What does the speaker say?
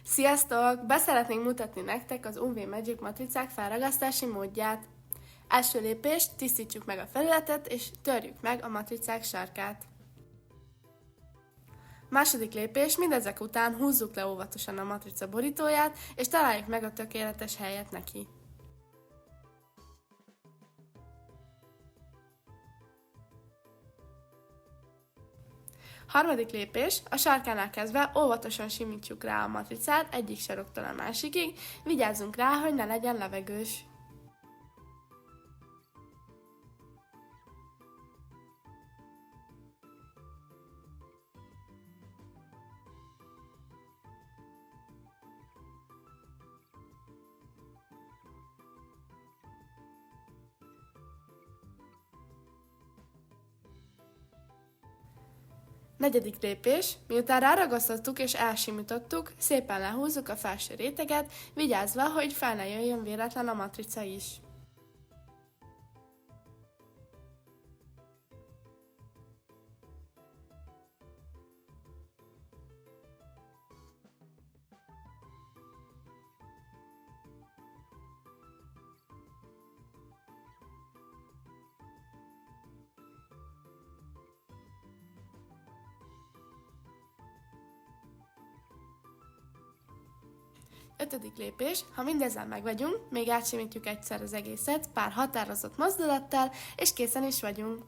Sziasztok! Beszeretnénk mutatni nektek az UV Magic matricák felragasztási módját. Első lépés, tisztítsuk meg a felületet és törjük meg a matricák sarkát. Második lépés, mindezek után húzzuk le óvatosan a matrica borítóját és találjuk meg a tökéletes helyet neki. Harmadik lépés, a sarkánál kezdve óvatosan simítsuk rá a matricát egyik saroktól a másikig, vigyázzunk rá, hogy ne legyen levegős. Negyedik lépés, miután ráragasztottuk és elsimítottuk, szépen lehúzzuk a felső réteget, vigyázva, hogy fel ne jöjjön véletlen a matrica is. Ötödik lépés, ha mindezzel meg vagyunk, még átsimítjuk egyszer az egészet pár határozott mozdulattal, és készen is vagyunk.